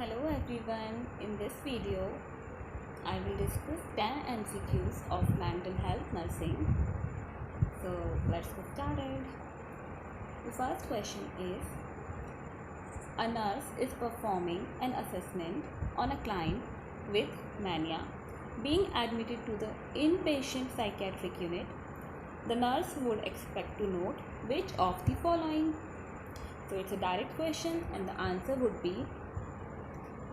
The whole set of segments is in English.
Hello everyone, in this video I will discuss 10 MCQs of mental health nursing. So let's get started. The first question is, a nurse is performing an assessment on a client with mania being admitted to the inpatient psychiatric unit. The nurse would expect to note which of the following. So it's a direct question and the answer would be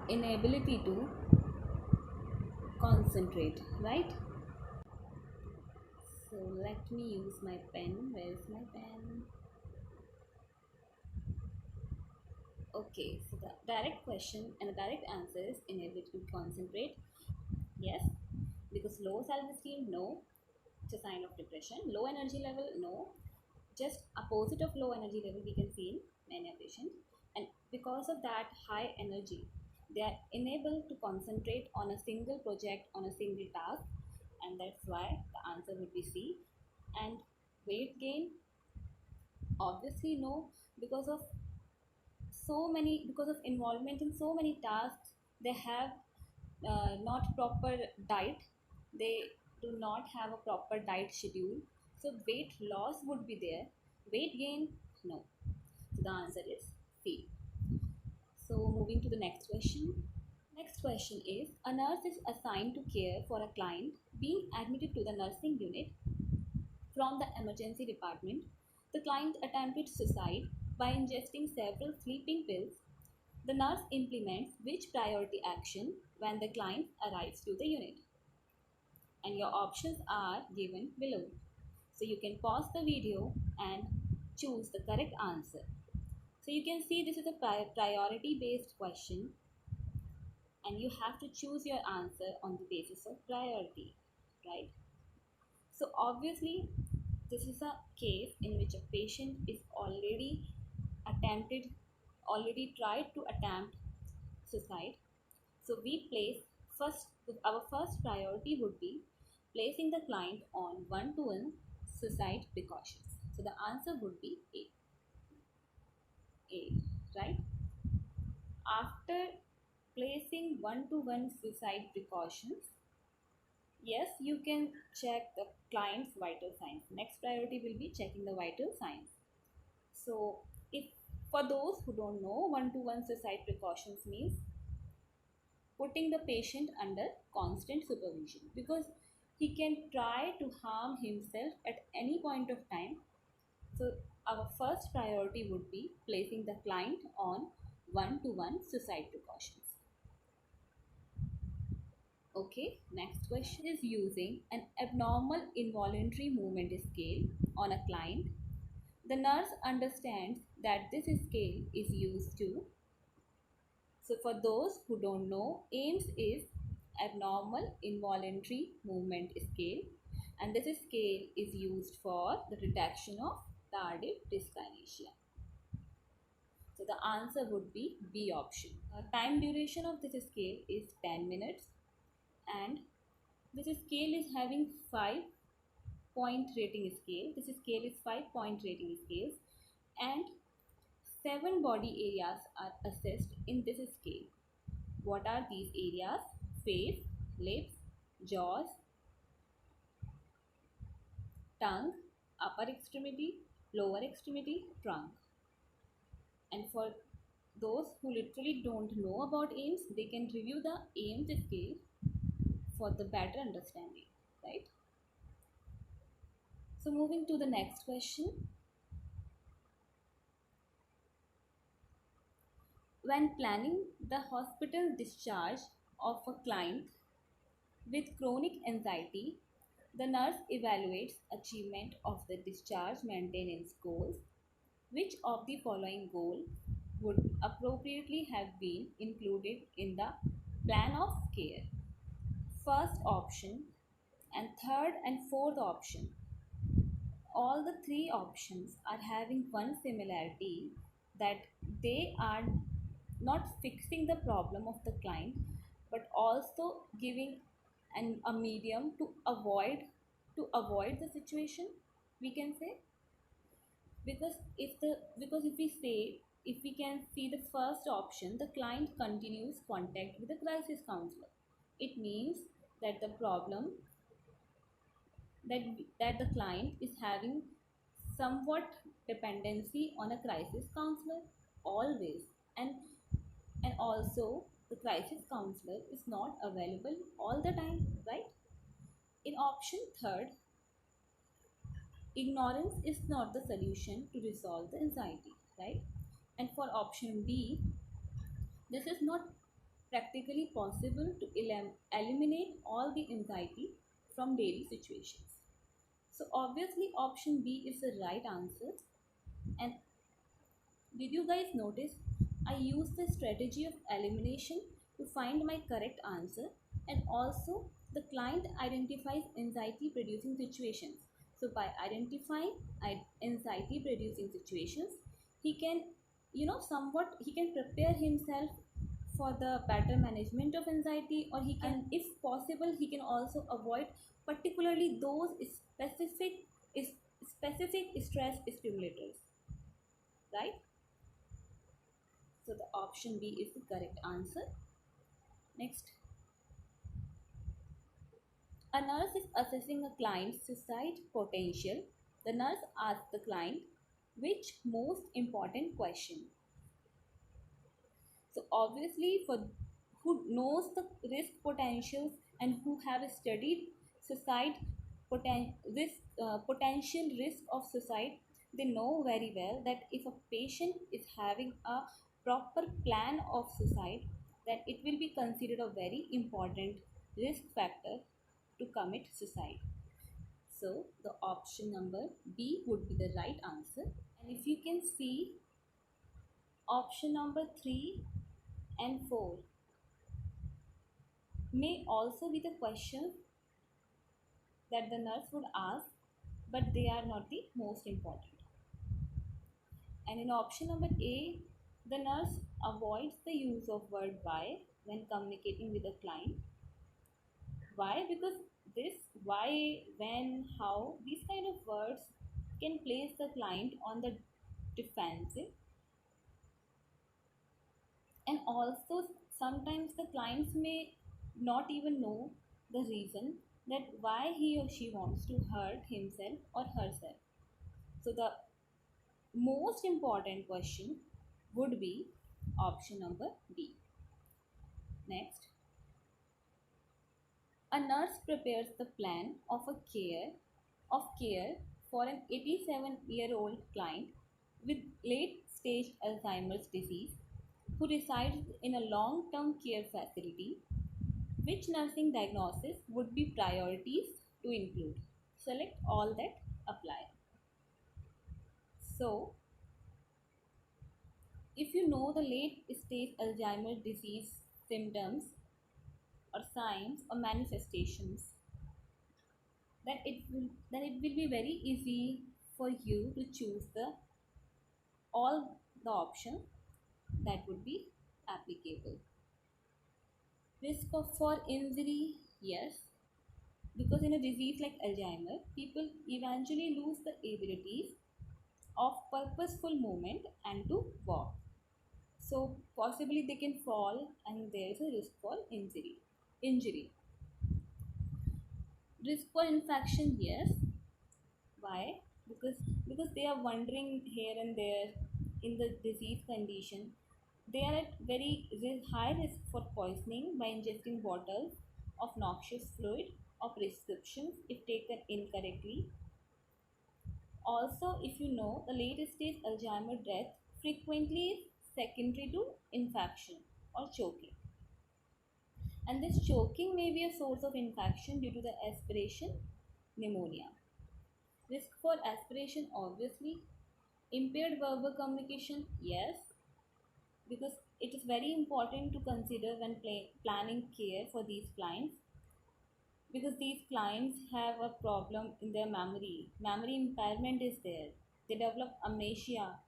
inability to concentrate, right? So let me use my pen. Where is my pen? Okay, so the direct question and the direct answer is inability to concentrate. Yes, because low self-esteem, no. It's a sign of depression. Low energy level, no. Just opposite of low energy level we can see in many patients. And because of that high energy, they are unable to concentrate on a single project, on a single task, and that's why the answer would be C. And weight gain, obviously no, because of because of involvement in so many tasks, they have not proper diet. They do not have a proper diet schedule, so weight loss would be there. Weight gain, no. So the answer is C. So moving to the next question. Next question is, a nurse is assigned to care for a client being admitted to the nursing unit from the emergency department. The client attempted suicide by ingesting several sleeping pills. The nurse implements which priority action when the client arrives to the unit? And your options are given below. So you can pause the video and choose the correct answer. So you can see this is a priority based question and you have to choose your answer on the basis of priority, right? So obviously this is a case in which a patient is already tried to attempt suicide. So we place first, our first priority would be placing the client on one-to-one suicide precautions. So the answer would be A, right? After placing one-to-one suicide precautions, yes, you can check the client's vital signs. Next priority will be checking the vital signs. So if for those who don't know, one-to-one suicide precautions means putting the patient under constant supervision, because he can try to harm himself at any point of time. So our first priority would be placing the client on one-to-one suicide precautions. Okay, next question is, using an abnormal involuntary movement scale on a client. The nurse understands that this scale is used to. So for those who don't know, AIMS is abnormal involuntary movement scale, and this scale is used for the detection of tardive dyskinesia. So the answer would be B option. Time duration of this scale is 10 minutes, and this scale is having 5-point rating scale. This scale is 5-point rating scales, and 7 body areas are assessed in this scale. What are these areas? Face, lips, jaws, tongue, upper extremity, lower extremity, trunk. And for those who literally don't know about AIMS, they can review the AIMS scale for the better understanding, right? So moving to the next question. When planning the hospital discharge of a client with chronic anxiety, the nurse evaluates achievement of the discharge maintenance goals. Which of the following goal would appropriately have been included in the plan of care? First option and third and fourth option. All the three options are having one similarity, that they are not fixing the problem of the client but also giving a medium to avoid the situation, we can say. Because if we say if we can see the first option, the client continues contact with the crisis counselor. It means that the problem that that the client is having somewhat dependency on a crisis counselor always, and also the crisis counselor is not available all the time, right? In option third, ignorance is not the solution to resolve the anxiety, right? And for option B, this is not practically possible to eliminate all the anxiety from daily situations. So obviously option B is the right answer. And did you guys notice I used the strategy of elimination to find my correct answer, and also the client identifies anxiety producing situations. So by identifying anxiety producing situations, he can, somewhat he can prepare himself for the better management of anxiety, or he can, if possible, he can also avoid particularly those specific stress stimulators, right? So the option B is the correct answer. Next, a nurse is assessing a client's suicide potential. The nurse asks the client which most important question. So obviously, for who knows the risk potentials and who have studied suicide potential risk of suicide, they know very well that if a patient is having a proper plan of suicide, then it will be considered a very important risk factor to commit suicide. So the option number B would be the right answer. And if you can see option number 3 and 4 may also be the question that the nurse would ask, but they are not the most important. And in option number A, the nurse avoids the use of word why when communicating with the client. Why? Because this why, when, how, these kind of words can place the client on the defensive, and also sometimes the clients may not even know the reason that why he or she wants to hurt himself or herself. So the most important question would be option number B. Next, a nurse prepares the plan of care for an 87-year-old client with late stage Alzheimer's disease who resides in a long-term care facility. Which nursing diagnosis would be priorities to include? Select all that apply. So, if you know the late stage Alzheimer's disease symptoms or signs or manifestations, then it will be very easy for you to choose the all the option that would be applicable. Risk of for injury, yes, because in a disease like Alzheimer, people eventually lose the abilities of purposeful movement and to walk. So possibly they can fall and there is a risk for injury. Injury. Risk for infection, yes. Why? Because they are wandering here and there in the disease condition. They are at very high risk for poisoning by ingesting bottles of noxious fluid or prescriptions if taken incorrectly. Also, if you know, the late stage Alzheimer death frequently is secondary to infection or choking. And this choking may be a source of infection due to the aspiration pneumonia. Risk for aspiration, obviously. Impaired verbal communication, yes, because it is very important to consider when planning care for these clients, because these clients have a problem in their memory impairment is there, they develop amnesia,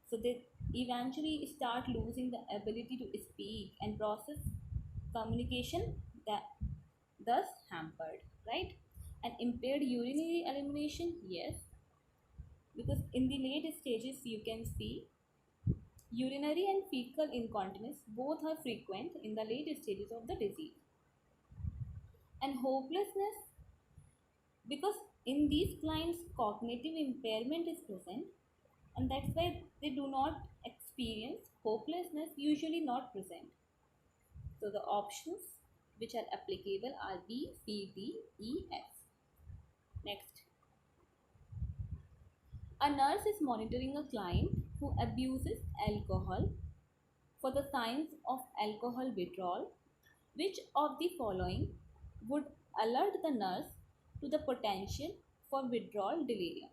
so they eventually start losing the ability to speak and process communication, that thus hampered, right? And impaired urinary elimination, yes, because in the late stages you can see Urinary and fecal incontinence both are frequent in the late stages of the disease. And hopelessness, because in these clients cognitive impairment is present, and that's why they do not experience hopelessness, usually not present. So the options which are applicable are B, C, D, E, F. Next, a nurse is monitoring a client who abuses alcohol for the signs of alcohol withdrawal. Which of the following would alert the nurse to the potential for withdrawal delirium?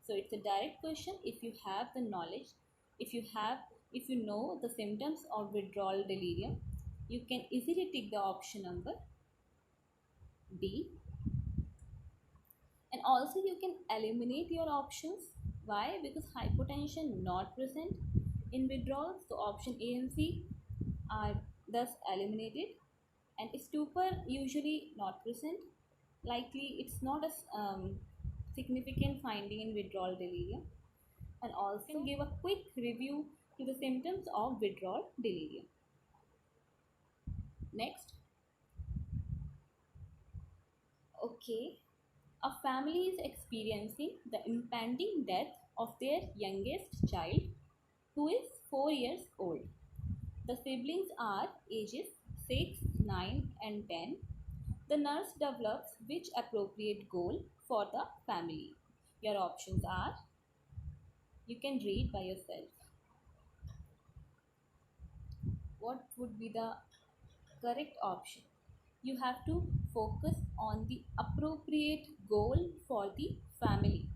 So it's a direct question. If you have the knowledge, if you know the symptoms of withdrawal delirium, you can easily take the option number D. And also you can eliminate your options. Why? Because hypotension not present in withdrawal. So option A and C are thus eliminated. And stupor usually not present. Likely it's not a significant finding in withdrawal delirium. And also give a quick review to the symptoms of withdrawal delirium. Next, okay, a family is experiencing the impending death of their youngest child who is 4 years old. The siblings are ages 6, 9 and 10. The nurse develops which appropriate goal for the family? Your options are, you can read by yourself. What would be the correct option? You have to focus on the appropriate goal for the family.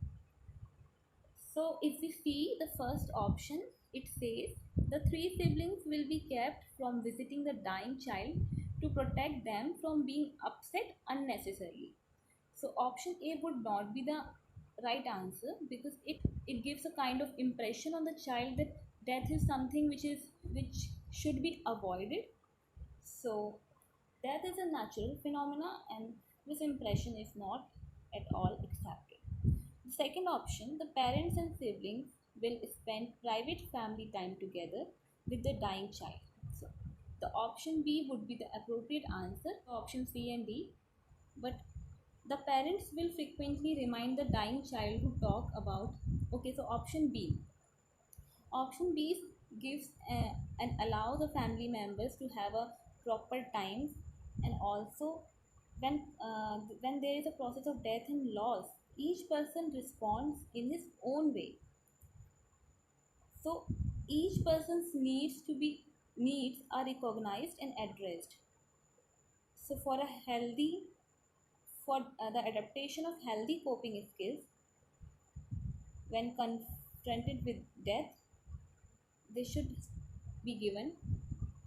So if we see the first option, it says the three siblings will be kept from visiting the dying child to protect them from being upset unnecessarily. So option A would not be the right answer, because it gives a kind of impression on the child that death is something which should be avoided. So death is a natural phenomena and this impression is not at all accepted. The second option, the parents and siblings will spend private family time together with the dying child. So the option B would be the appropriate answer, option C and D. But the parents will frequently remind the dying child to talk about, okay, so option B. Option B gives and allow the family members to have a proper time, and also when there is a process of death and loss, each person responds in his own way. So each person's needs are recognized and addressed. So for the adaptation of healthy coping skills when confronted with death, they should be given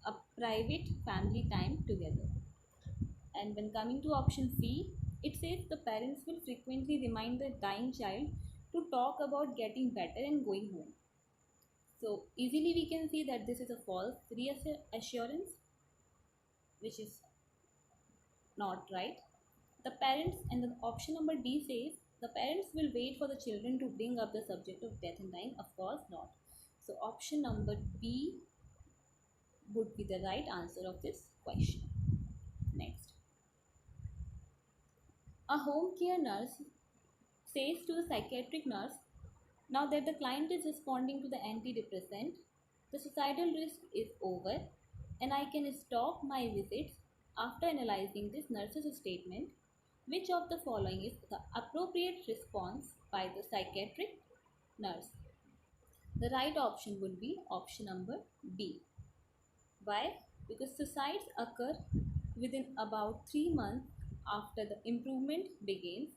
a private family time together. And when coming to option C, it says the parents will frequently remind the dying child to talk about getting better and going home. So easily we can see that this is a false reassurance, which is not right. The parents, and the option number D says the parents will wait for the children to bring up the subject of death and dying. Of course not. So option number B would be the right answer of this question. Next, a home care nurse says to the psychiatric nurse, now that the client is responding to the antidepressant, the suicidal risk is over and I can stop my visits. After analyzing this nurse's statement, which of the following is the appropriate response by the psychiatric nurse? The right option would be option number B. Why? Because suicides occur within about 3 months after the improvement begins,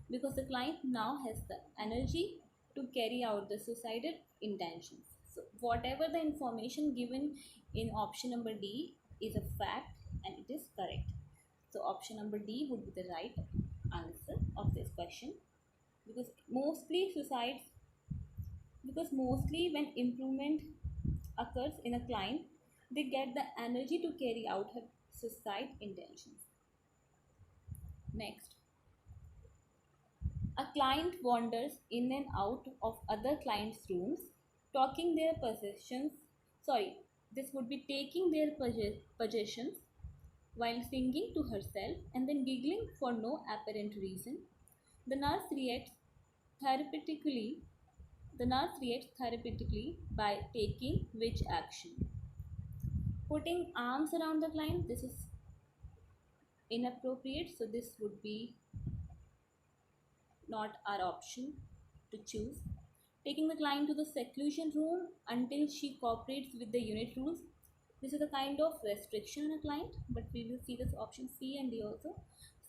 because the client now has the energy to carry out the suicidal intentions. So whatever the information given in option number D is a fact and it is correct. So option number D would be the right answer of this question, because mostly when improvement occurs in a client, they get the energy to carry out her suicide intentions. Next, a client wanders in and out of other clients' rooms, talking their possessions sorry, this would be taking their possessions while singing to herself and then giggling for no apparent reason. The nurse reacts therapeutically. The nurse reacts therapeutically by taking which action? Putting arms around the client. This is inappropriate, so this would be not our option to choose. Taking the client to the seclusion room until she cooperates with the unit rules. This is a kind of restriction on a client, but we will see this option C and D also.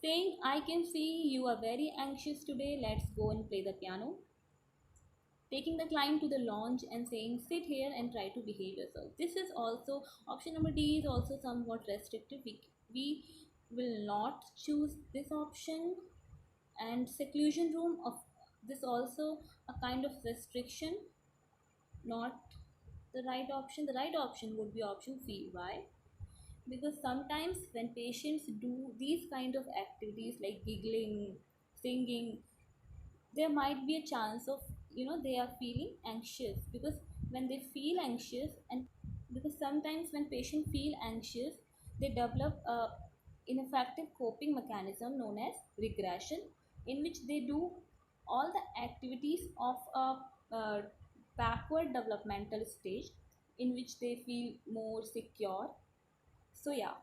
Saying, I can see you are very anxious today, let's go and play the piano. Taking the client to the lounge and saying, sit here and try to behave yourself. This is also, option number D is also somewhat restrictive. We will not choose this option. And seclusion room, of this also a kind of restriction, not the right option. The right option would be option C. Why? Because sometimes when patients do these kind of activities like giggling, singing, there might be a chance of, they are feeling anxious. Because when they feel anxious, and because sometimes when patients feel anxious, they develop a ineffective coping mechanism known as regression, in which they do all the activities of a backward developmental stage, in which they feel more secure. So yeah,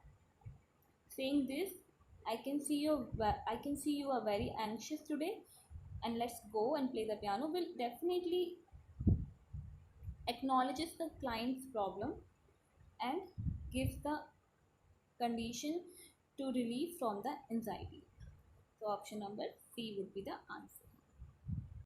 saying this, I can see you are very anxious today and let's go and play the piano, will definitely acknowledges the client's problem and gives the condition to relieve from the anxiety. So option number C would be the answer.